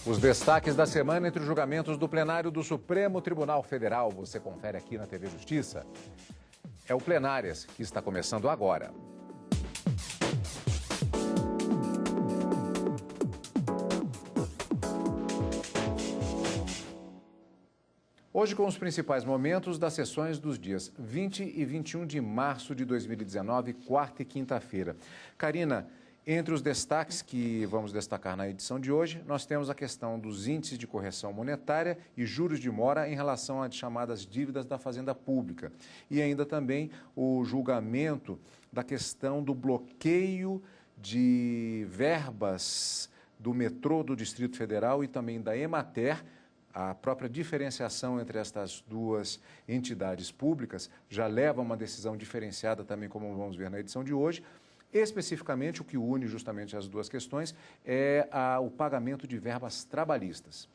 Os destaques da semana entre os julgamentos do plenário do Supremo Tribunal Federal. Você confere aqui na TV Justiça. É o Plenárias, que está começando agora. Hoje com os principais momentos das sessões dos dias 20 e 21 de março de 2019, quarta e quinta-feira. Karina, entre os destaques que vamos destacar na edição de hoje, nós temos a questão dos índices de correção monetária e juros de mora em relação às chamadas dívidas da Fazenda Pública. E ainda também o julgamento da questão do bloqueio de verbas do metrô do Distrito Federal e também da Emater. A própria diferenciação entre estas duas entidades públicas já leva a uma decisão diferenciada também, como vamos ver na edição de hoje. Especificamente, o que une justamente as duas questões é o pagamento de verbas trabalhistas.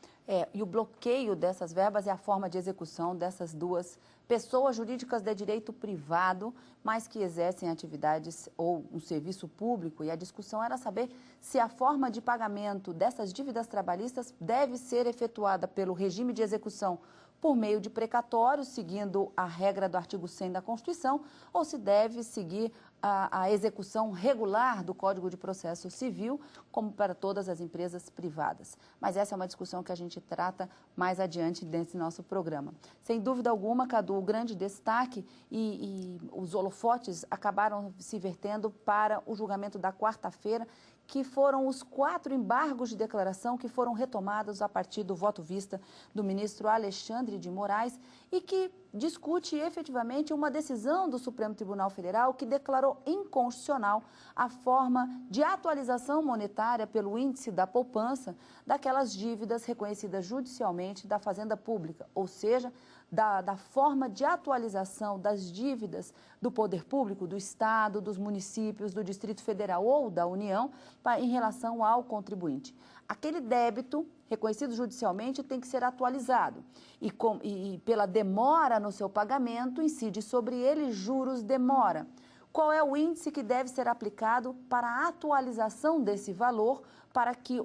E o bloqueio dessas verbas é a forma de execução dessas duas pessoas jurídicas de direito privado, mas que exercem atividades ou um serviço público. E a discussão era saber se a forma de pagamento dessas dívidas trabalhistas deve ser efetuada pelo regime de execução por meio de precatórios, seguindo a regra do artigo 100 da Constituição, ou se deve seguir a execução regular do Código de Processo Civil, como para todas as empresas privadas. Mas essa é uma discussão que a gente trata mais adiante desse nosso programa. Sem dúvida alguma, Cadu, o grande destaque e os holofotes acabaram se vertendo para o julgamento da quarta-feira, que foram os 4 embargos de declaração que foram retomados a partir do voto vista do ministro Alexandre de Moraes e que discute efetivamente uma decisão do Supremo Tribunal Federal que declarou inconstitucional a forma de atualização monetária pelo índice da poupança daquelas dívidas reconhecidas judicialmente da Fazenda Pública, ou seja, da forma de atualização das dívidas do poder público, do Estado, dos municípios, do Distrito Federal ou da União, em relação ao contribuinte. Aquele débito reconhecido judicialmente tem que ser atualizado e pela demora no seu pagamento incide sobre ele juros de mora. Qual é o índice que deve ser aplicado para a atualização desse valor para que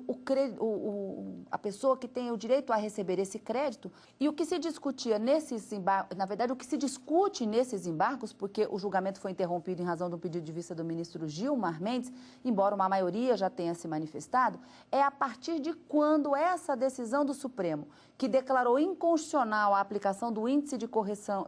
a pessoa que tem o direito a receber esse crédito? E o que se discutia nesses embargos, na verdade, o que se discute nesses embargos, porque o julgamento foi interrompido em razão do pedido de vista do ministro Gilmar Mendes, embora uma maioria já tenha se manifestado, é a partir de quando essa decisão do Supremo, que declarou inconstitucional a aplicação do índice de correção,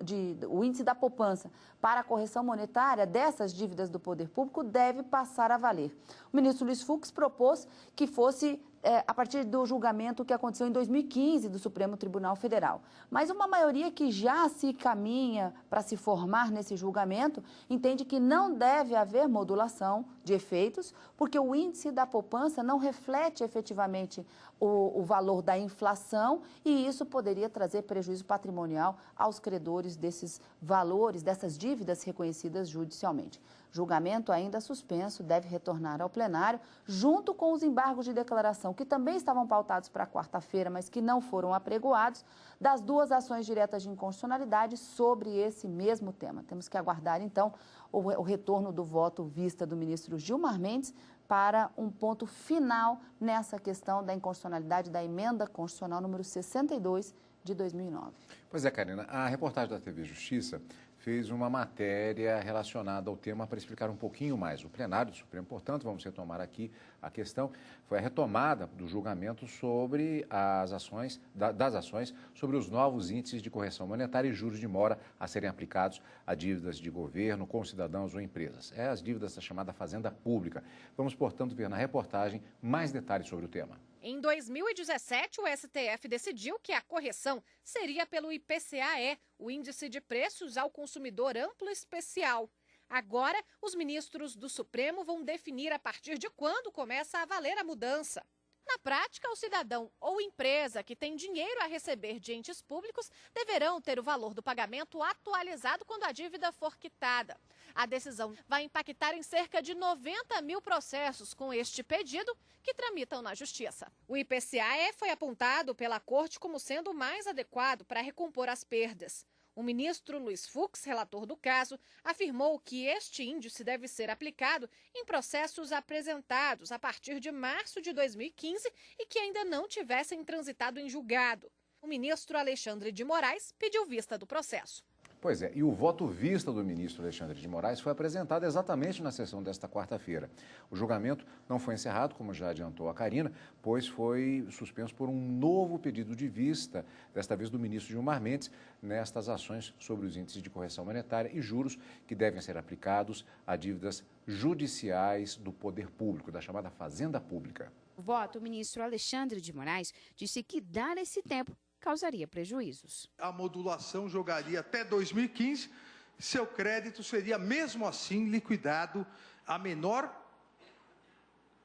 o índice da poupança para a correção monetária dessas dívidas do poder público, deve passar a valer. O ministro Luiz Fux propôs que fosse a partir do julgamento que aconteceu em 2015 do Supremo Tribunal Federal. Mas uma maioria que já se caminha para se formar nesse julgamento entende que não deve haver modulação de efeitos, porque o índice da poupança não reflete efetivamente o valor da inflação e isso poderia trazer prejuízo patrimonial aos credores desses valores, dessas dívidas reconhecidas judicialmente. Julgamento ainda suspenso deve retornar ao plenário, junto com os embargos de declaração, que também estavam pautados para quarta-feira, mas que não foram apregoados, das duas ações diretas de inconstitucionalidade sobre esse mesmo tema. Temos que aguardar, então, o retorno do voto vista do ministro Gilmar Mendes para um ponto final nessa questão da inconstitucionalidade da emenda constitucional número 62 de 2009. Pois é, Karina, a reportagem da TV Justiça fez uma matéria relacionada ao tema para explicar um pouquinho mais. O plenário do Supremo, portanto, vamos retomar aqui a questão, foi a retomada do julgamento sobre as ações, das ações sobre os novos índices de correção monetária e juros de mora a serem aplicados a dívidas de governo, com cidadãos ou empresas. É as dívidas da chamada Fazenda Pública. Vamos, portanto, ver na reportagem mais detalhes sobre o tema. Em 2017, o STF decidiu que a correção seria pelo IPCA-E, o Índice de Preços ao Consumidor Amplo Especial. Agora, os ministros do Supremo vão definir a partir de quando começa a valer a mudança. Na prática, o cidadão ou empresa que tem dinheiro a receber de entes públicos deverão ter o valor do pagamento atualizado quando a dívida for quitada. A decisão vai impactar em cerca de 90 mil processos com este pedido que tramitam na Justiça. O IPCA foi apontado pela Corte como sendo o mais adequado para recompor as perdas. O ministro Luiz Fux, relator do caso, afirmou que este índice deve ser aplicado em processos apresentados a partir de março de 2015 e que ainda não tivessem transitado em julgado. O ministro Alexandre de Moraes pediu vista do processo. Pois é, e o voto vista do ministro Alexandre de Moraes foi apresentado exatamente na sessão desta quarta-feira. O julgamento não foi encerrado, como já adiantou a Karina, pois foi suspenso por um novo pedido de vista, desta vez do ministro Gilmar Mendes, nestas ações sobre os índices de correção monetária e juros que devem ser aplicados a dívidas judiciais do poder público, da chamada Fazenda Pública. O voto, o ministro Alexandre de Moraes disse que dar esse tempo causaria prejuízos. A modulação jogaria até 2015, seu crédito seria mesmo assim liquidado a menor,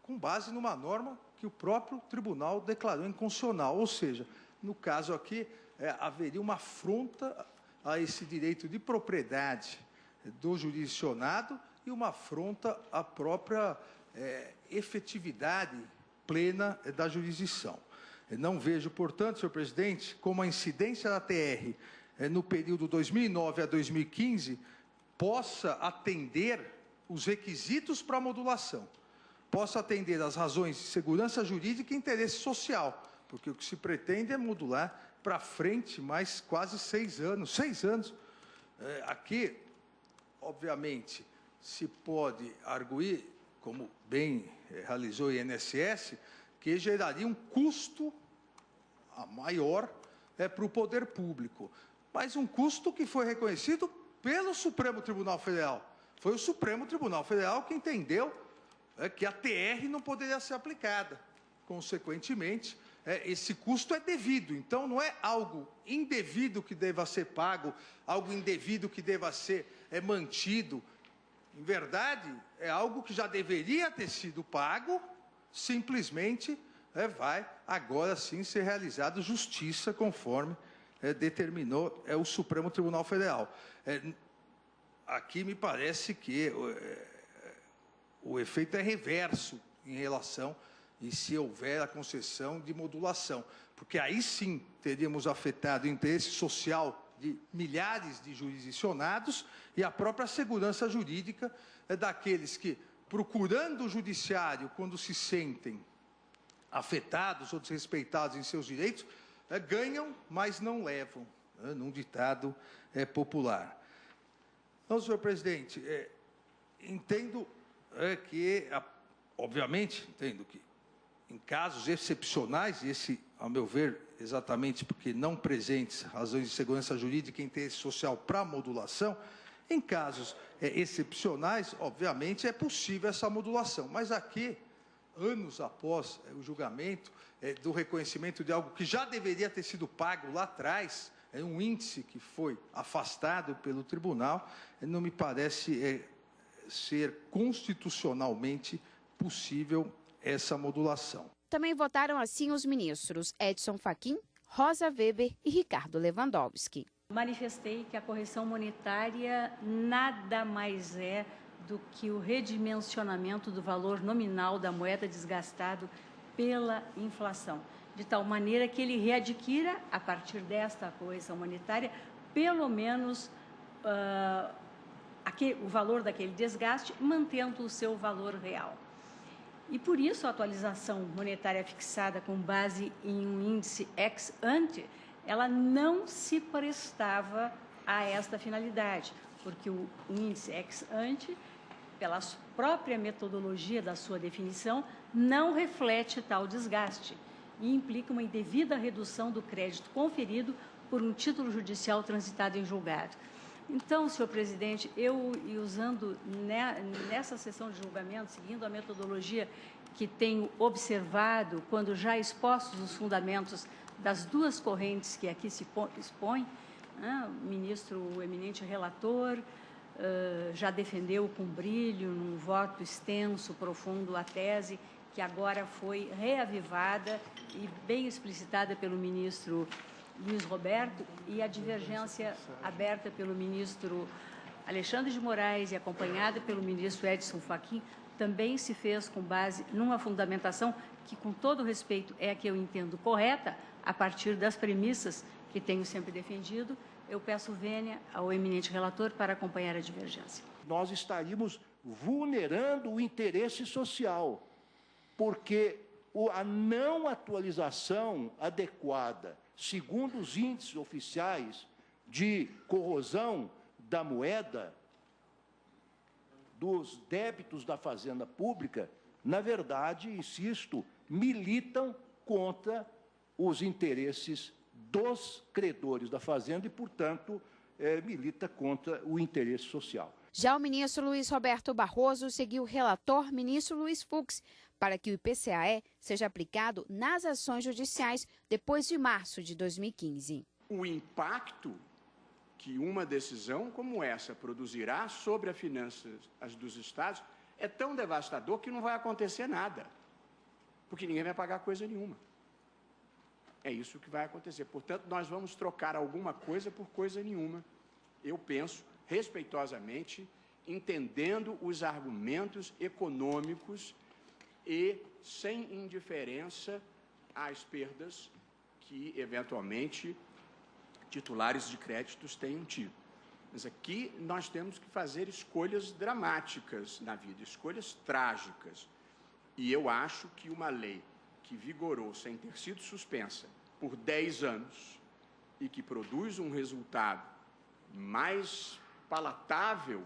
com base numa norma que o próprio tribunal declarou inconstitucional. Ou seja, no caso aqui, haveria uma afronta a esse direito de propriedade do jurisdicionado e uma afronta à própria efetividade plena da jurisdição. Não vejo, portanto, senhor presidente, como a incidência da TR no período 2009 a 2015 possa atender os requisitos para a modulação, possa atender às razões de segurança jurídica e interesse social, porque o que se pretende é modular para frente mais quase 6 anos. 6 anos. Aqui, obviamente, se pode arguir, como bem realizou o INSS, que geraria um custo maior para o poder público. Mas um custo que foi reconhecido pelo Supremo Tribunal Federal. Foi o Supremo Tribunal Federal que entendeu que a TR não poderia ser aplicada. Consequentemente, esse custo é devido. Então, não é algo indevido que deva ser pago, algo indevido que deva ser mantido. Em verdade, é algo que já deveria ter sido pago, simplesmente vai agora sim ser realizado justiça conforme determinou o Supremo Tribunal Federal. Aqui me parece que o efeito é reverso em relação e se houver a concessão de modulação, porque aí sim teríamos afetado o interesse social de milhares de jurisdicionados e a própria segurança jurídica daqueles que, procurando o judiciário quando se sentem afetados ou desrespeitados em seus direitos, ganham, mas não levam, num ditado popular. Então, senhor presidente, entendo que, obviamente, entendo que em casos excepcionais, e esse, ao meu ver, exatamente porque não presentes razões de segurança jurídica e interesse social para modulação, em casos excepcionais, obviamente, é possível essa modulação. Mas aqui, anos após o julgamento do reconhecimento de algo que já deveria ter sido pago lá atrás, um índice que foi afastado pelo tribunal, não me parece ser constitucionalmente possível essa modulação. Também votaram assim os ministros Edson Fachin, Rosa Weber e Ricardo Lewandowski. Manifestei que a correção monetária nada mais é do que o redimensionamento do valor nominal da moeda desgastado pela inflação, de tal maneira que ele readquira, a partir desta correção monetária, pelo menos o valor daquele desgaste, mantendo o seu valor real. E por isso a atualização monetária fixada com base em um índice ex ante, ela não se prestava a esta finalidade, porque o índice ex ante, pela própria metodologia da sua definição, não reflete tal desgaste e implica uma indevida redução do crédito conferido por um título judicial transitado em julgado. Então, senhor presidente, usando nessa sessão de julgamento, seguindo a metodologia que tenho observado, quando já expostos os fundamentos das duas correntes que aqui se expõem, o ministro, o eminente relator, já defendeu com brilho, num voto extenso, profundo, a tese que agora foi reavivada e bem explicitada pelo ministro Luiz Roberto, e a divergência aberta pelo ministro Alexandre de Moraes e acompanhada pelo ministro Edson Fachin, também se fez com base numa fundamentação que, com todo respeito, é a que eu entendo correta, a partir das premissas que tenho sempre defendido, eu peço vênia ao eminente relator para acompanhar a divergência. Nós estaríamos vulnerando o interesse social, porque a não atualização adequada, segundo os índices oficiais de corrosão da moeda, dos débitos da Fazenda Pública, na verdade, insisto, militam contra os interesses dos credores da Fazenda e, portanto, milita contra o interesse social. Já o ministro Luiz Roberto Barroso seguiu o relator, ministro Luiz Fux, para que o IPCA-E seja aplicado nas ações judiciais depois de março de 2015. O impacto que uma decisão como essa produzirá sobre as finanças dos estados é tão devastador que não vai acontecer nada, porque ninguém vai pagar coisa nenhuma. É isso que vai acontecer. Portanto, nós vamos trocar alguma coisa por coisa nenhuma. Eu penso, respeitosamente, entendendo os argumentos econômicos e sem indiferença às perdas que, eventualmente, titulares de créditos tenham tido. Mas aqui nós temos que fazer escolhas dramáticas na vida, escolhas trágicas. E eu acho que uma lei que vigorou sem ter sido suspensa por 10 anos e que produz um resultado mais palatável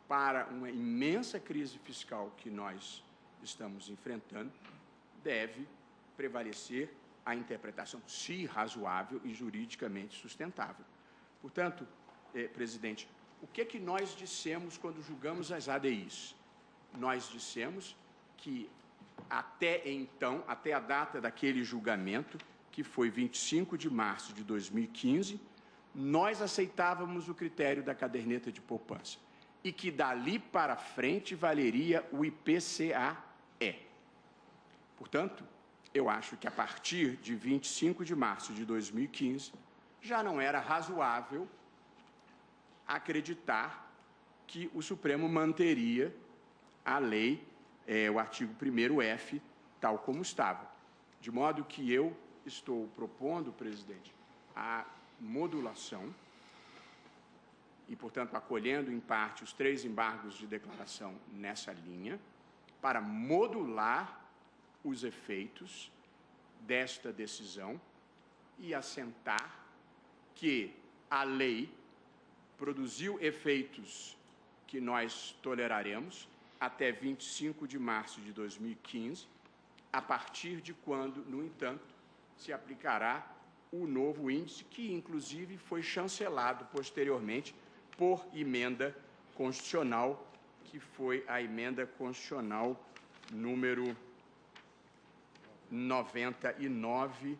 para uma imensa crise fiscal que nós estamos enfrentando, deve prevalecer a interpretação, se razoável e juridicamente sustentável. Portanto, presidente, o que nós dissemos quando julgamos as ADIs? Nós dissemos que até então, até a data daquele julgamento, que foi 25 de março de 2015, nós aceitávamos o critério da caderneta de poupança e que dali para frente valeria o IPCA-E. Portanto, eu acho que a partir de 25 de março de 2015 já não era razoável acreditar que o Supremo manteria a lei, o artigo 1º-F, tal como estava. De modo que eu estou propondo, presidente, a modulação e, portanto, acolhendo em parte os 3 embargos de declaração nessa linha, para modular os efeitos desta decisão e assentar que a lei produziu efeitos que nós toleraremos até 25 de março de 2015, a partir de quando, no entanto, se aplicará o novo índice, que inclusive foi chancelado posteriormente por emenda constitucional, que foi a emenda constitucional número 99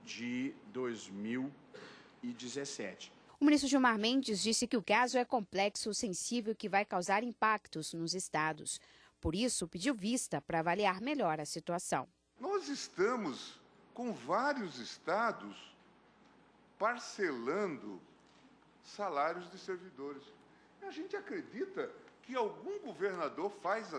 de 2017. O ministro Gilmar Mendes disse que o caso é complexo, sensível e que vai causar impactos nos estados. Por isso, pediu vista para avaliar melhor a situação. Nós estamos com vários estados parcelando salários de servidores. A gente acredita que algum governador faz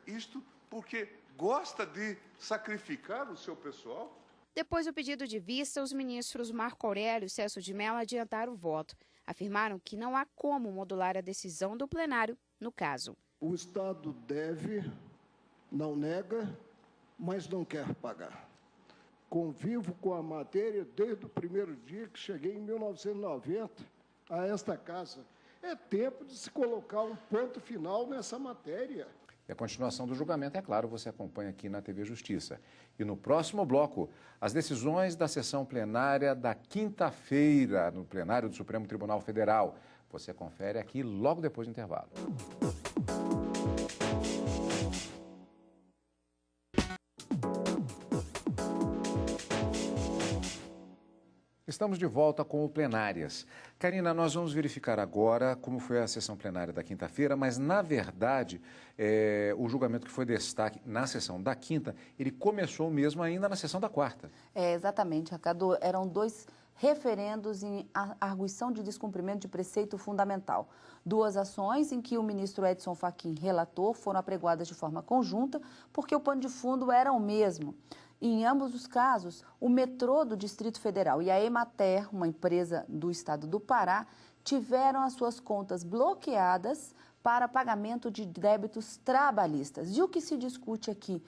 isto porque gosta de sacrificar o seu pessoal? Depois do pedido de vista, os ministros Marco Aurélio e Celso de Mello adiantaram o voto. Afirmaram que não há como modular a decisão do plenário no caso. O Estado deve, não nega, mas não quer pagar. Convivo com a matéria desde o primeiro dia que cheguei em 1990 a esta casa. É tempo de se colocar um ponto final nessa matéria. E a continuação do julgamento, é claro, você acompanha aqui na TV Justiça. E no próximo bloco, as decisões da sessão plenária da quinta-feira, no plenário do Supremo Tribunal Federal. Você confere aqui logo depois do intervalo. Estamos de volta com o Plenárias. Karina, nós vamos verificar agora como foi a sessão plenária da quinta-feira, mas, na verdade, o julgamento que foi destaque na sessão da quinta, ele começou mesmo ainda na sessão da quarta. Exatamente, Cadu. Eram 2 referendos em arguição de descumprimento de preceito fundamental. 2 ações em que o ministro Edson Fachin, relator, foram apregoadas de forma conjunta, porque o pano de fundo era o mesmo. E, em ambos os casos, o metrô do Distrito Federal e a Emater, uma empresa do estado do Pará, tiveram as suas contas bloqueadas para pagamento de débitos trabalhistas. E o que se discute aqui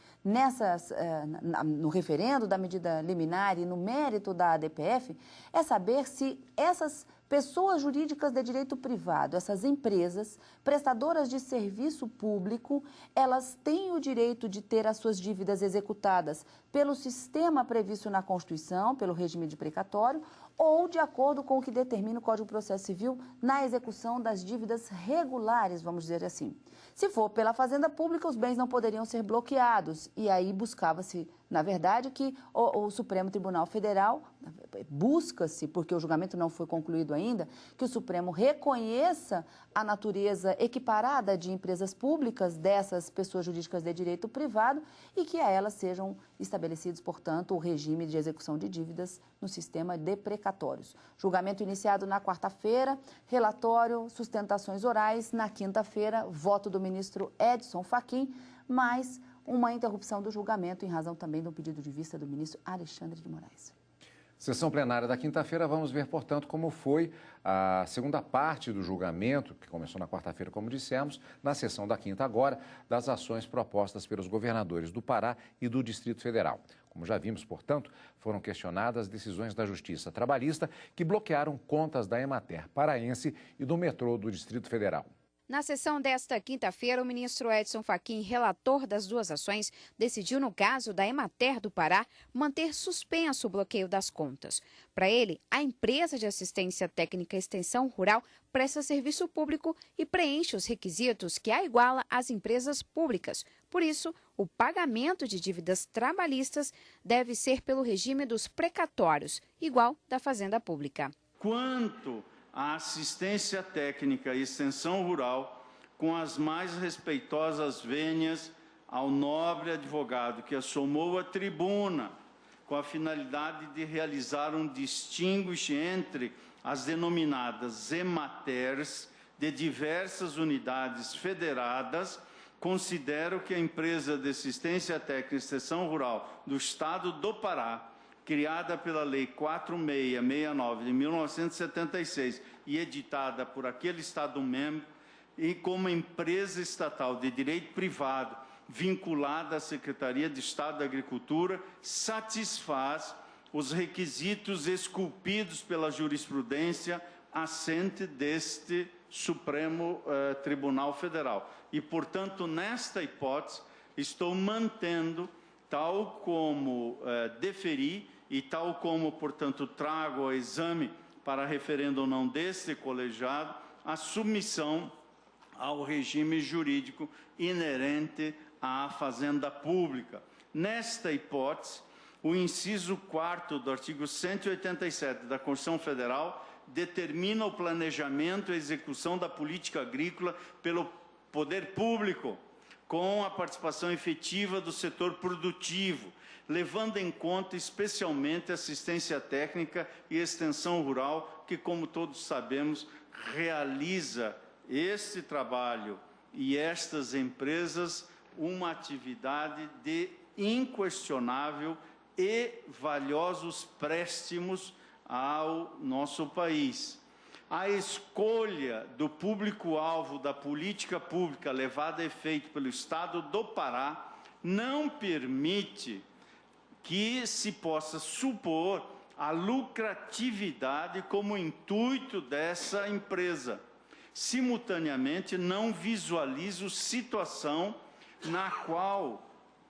no referendo da medida liminar e no mérito da ADPF é saber se essas pessoas jurídicas de direito privado, essas empresas prestadoras de serviço público, elas têm o direito de ter as suas dívidas executadas pelo sistema previsto na Constituição, pelo regime de precatório, ou de acordo com o que determina o Código de Processo Civil na execução das dívidas regulares, vamos dizer assim. Se for pela Fazenda Pública, os bens não poderiam ser bloqueados, e aí buscava-se, na verdade, que o Supremo Tribunal Federal, busca-se, porque o julgamento não foi concluído ainda, que o Supremo reconheça a natureza equiparada de empresas públicas dessas pessoas jurídicas de direito privado e que a elas sejam estabelecidos, portanto, o regime de execução de dívidas no sistema de precatórios. Julgamento iniciado na quarta-feira, relatório, sustentações orais, na quinta-feira, voto do ministro Edson Fachin, mais uma interrupção do julgamento em razão também do pedido de vista do ministro Alexandre de Moraes. Sessão plenária da quinta-feira, vamos ver, portanto, como foi a segunda parte do julgamento, que começou na quarta-feira, como dissemos, na sessão da quinta agora, das ações propostas pelos governadores do Pará e do Distrito Federal. Como já vimos, portanto, foram questionadas decisões da Justiça Trabalhista que bloquearam contas da Emater paraense e do metrô do Distrito Federal. Na sessão desta quinta-feira, o ministro Edson Fachin, relator das duas ações, decidiu, no caso da Emater do Pará, manter suspenso o bloqueio das contas. Para ele, a empresa de assistência técnica e extensão rural presta serviço público e preenche os requisitos que a iguala às empresas públicas. Por isso, o pagamento de dívidas trabalhistas deve ser pelo regime dos precatórios, igual da Fazenda Pública. Quanto a assistência técnica e extensão rural, com as mais respeitosas vênias ao nobre advogado que assomou a tribuna, com a finalidade de realizar um distinguish entre as denominadas Ematers de diversas unidades federadas, considero que a empresa de assistência técnica e extensão rural do Estado do Pará, criada pela Lei 4669 de 1976 e editada por aquele Estado-membro, e como empresa estatal de direito privado vinculada à Secretaria de Estado da Agricultura, satisfaz os requisitos esculpidos pela jurisprudência assente deste Supremo Tribunal Federal. E, portanto, nesta hipótese, estou mantendo, tal como deferi, e tal como, portanto, trago ao exame para referendo ou não deste colegiado, a submissão ao regime jurídico inerente à Fazenda Pública. Nesta hipótese, o inciso 4º do artigo 187 da Constituição Federal determina o planejamento e execução da política agrícola pelo poder público, com a participação efetiva do setor produtivo, levando em conta especialmente a assistência técnica e extensão rural, que, como todos sabemos, realiza este trabalho e estas empresas uma atividade de inquestionável e valiosos préstimos ao nosso país. A escolha do público-alvo da política pública levada a efeito pelo Estado do Pará não permite que se possa supor a lucratividade como intuito dessa empresa. Simultaneamente, não visualizo situação na qual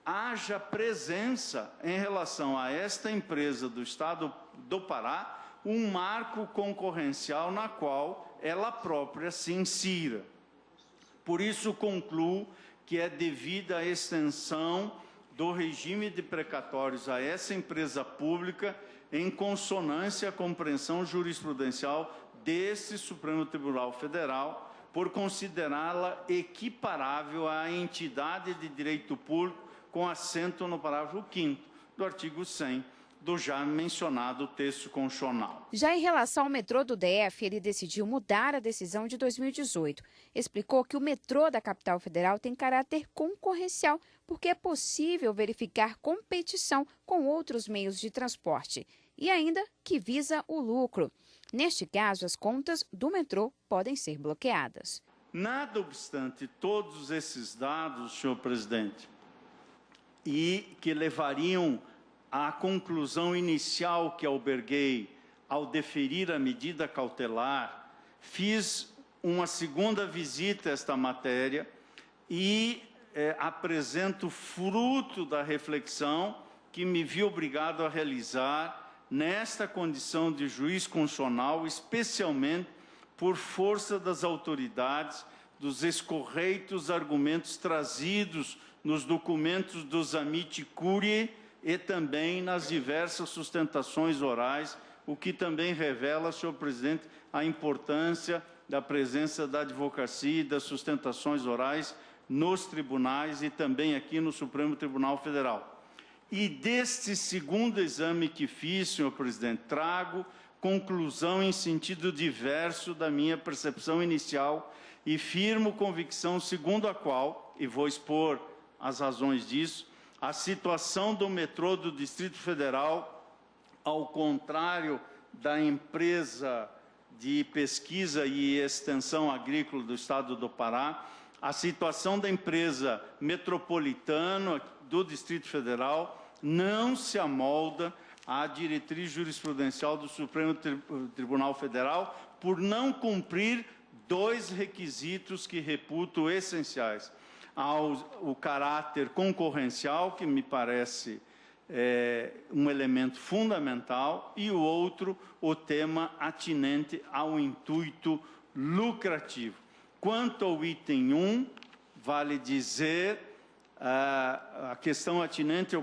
haja presença em relação a esta empresa do Estado do Pará um marco concorrencial na qual ela própria se insira. Por isso, concluo que é devida a extensão do regime de precatórios a essa empresa pública em consonância à compreensão jurisprudencial desse Supremo Tribunal Federal, por considerá-la equiparável à entidade de direito público com assento no parágrafo 5º do artigo 100 do já mencionado texto constitucional. Já em relação ao metrô do DF, ele decidiu mudar a decisão de 2018. Explicou que o metrô da capital federal tem caráter concorrencial, porque é possível verificar competição com outros meios de transporte. E ainda que visa o lucro. Neste caso, as contas do metrô podem ser bloqueadas. Nada obstante todos esses dados, senhor presidente, e que levariam à conclusão inicial que alberguei ao deferir a medida cautelar, fiz uma segunda visita a esta matéria e apresento fruto da reflexão que me vi obrigado a realizar nesta condição de juiz constitucional, especialmente por força das autoridades, dos escorreitos argumentos trazidos nos documentos dos Amici Curiae e também nas diversas sustentações orais, o que também revela, senhor presidente, a importância da presença da advocacia e das sustentações orais nos tribunais e também aqui no Supremo Tribunal Federal. E deste segundo exame que fiz, senhor presidente, trago conclusão em sentido diverso da minha percepção inicial e firmo convicção segundo a qual, e vou expor as razões disso, a situação do metrô do Distrito Federal, ao contrário da empresa de pesquisa e extensão agrícola do Estado do Pará, a situação da empresa metropolitana do Distrito Federal não se amolda à diretriz jurisprudencial do Supremo Tribunal Federal por não cumprir dois requisitos que reputo essenciais. O caráter concorrencial, que me parece um elemento fundamental, e o outro, o tema atinente ao intuito lucrativo. Quanto ao item 1, vale dizer a questão atinente ao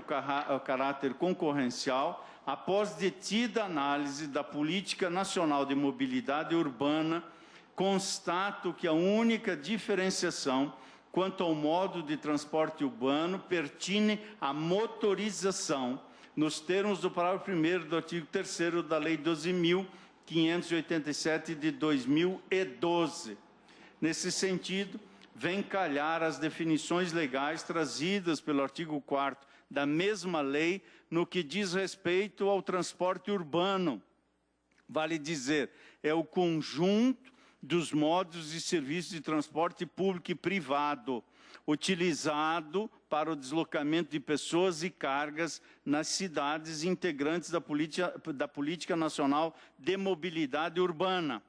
caráter concorrencial, após detida análise da Política Nacional de Mobilidade Urbana, constato que a única diferenciação quanto ao modo de transporte urbano pertine à motorização, nos termos do parágrafo 1º do artigo 3º da Lei 12.587 de 2012. Nesse sentido, vem calhar as definições legais trazidas pelo artigo 4º da mesma lei no que diz respeito ao transporte urbano. Vale dizer, é o conjunto dos modos e serviços de transporte público e privado, utilizado para o deslocamento de pessoas e cargas nas cidades integrantes da Política Nacional de Mobilidade Urbana,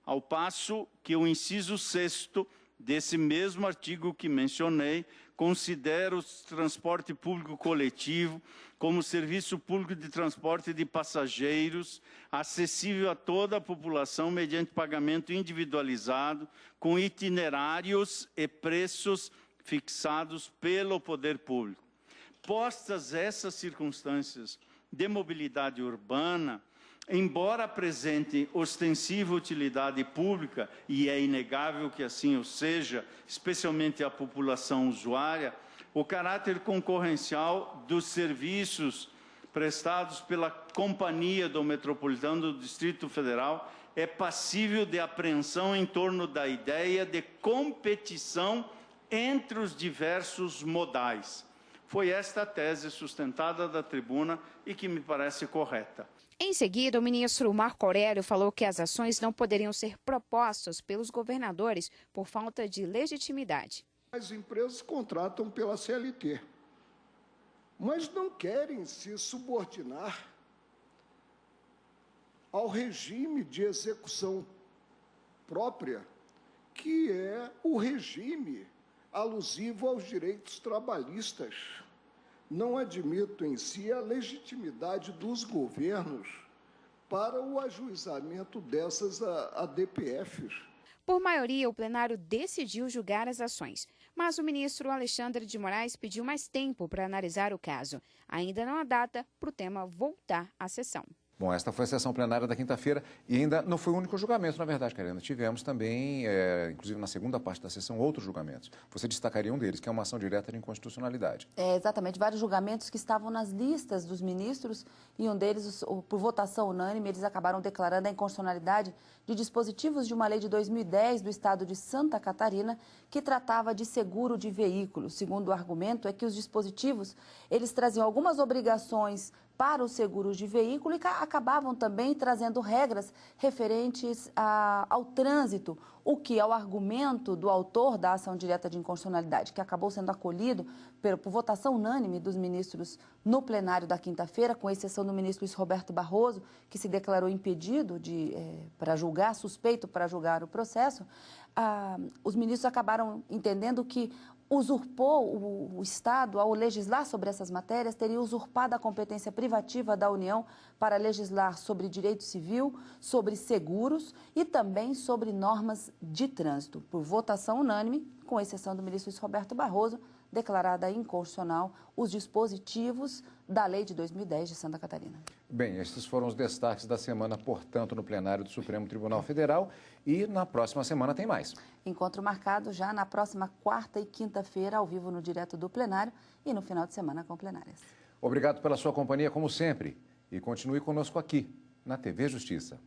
ao passo que o inciso 6º desse mesmo artigo que mencionei considera o transporte público coletivo como serviço público de transporte de passageiros, acessível a toda a população mediante pagamento individualizado, com itinerários e preços fixados pelo poder público. Postas essas circunstâncias de mobilidade urbana, embora apresente ostensiva utilidade pública, e é inegável que assim o seja, especialmente à população usuária, o caráter concorrencial dos serviços prestados pela Companhia do Metropolitano do Distrito Federal é passível de apreensão em torno da ideia de competição entre os diversos modais. Foi esta a tese sustentada da tribuna e que me parece correta. Em seguida, o ministro Marco Aurélio falou que as ações não poderiam ser propostas pelos governadores por falta de legitimidade. As empresas contratam pela CLT, mas não querem se subordinar ao regime de execução própria, que é o regime alusivo aos direitos trabalhistas. Não admito em si a legitimidade dos governos para o ajuizamento dessas ADPFs. Por maioria, o plenário decidiu julgar as ações, mas o ministro Alexandre de Moraes pediu mais tempo para analisar o caso. Ainda não há data para o tema voltar à sessão. Bom, esta foi a sessão plenária da quinta-feira e ainda não foi o único julgamento, na verdade, Karina. Tivemos também, inclusive na segunda parte da sessão, outros julgamentos. Você destacaria um deles, que é uma ação direta de inconstitucionalidade. Exatamente, vários julgamentos que estavam nas listas dos ministros e um deles, por votação unânime, eles acabaram declarando a inconstitucionalidade de dispositivos de uma lei de 2010 do estado de Santa Catarina que tratava de seguro de veículos. Segundo o argumento, é que os dispositivos, eles traziam algumas obrigações para os seguros de veículo e acabavam também trazendo regras referentes ao trânsito, o que é o argumento do autor da ação direta de inconstitucionalidade, que acabou sendo acolhido por votação unânime dos ministros no plenário da quinta-feira, com exceção do ministro Luiz Roberto Barroso, que se declarou impedido para julgar, suspeito para julgar o processo. Os ministros acabaram entendendo que usurpou o Estado, ao legislar sobre essas matérias, teria usurpado a competência privativa da União para legislar sobre direito civil, sobre seguros e também sobre normas de trânsito. Por votação unânime, com exceção do ministro Luiz Roberto Barroso, declarada inconstitucional os dispositivos da Lei de 2010 de Santa Catarina. Bem, estes foram os destaques da semana, portanto, no plenário do Supremo Tribunal Federal e na próxima semana tem mais. Encontro marcado já na próxima quarta e quinta-feira, ao vivo no Direto do Plenário e no final de semana com plenárias. Obrigado pela sua companhia, como sempre, e continue conosco aqui, na TV Justiça.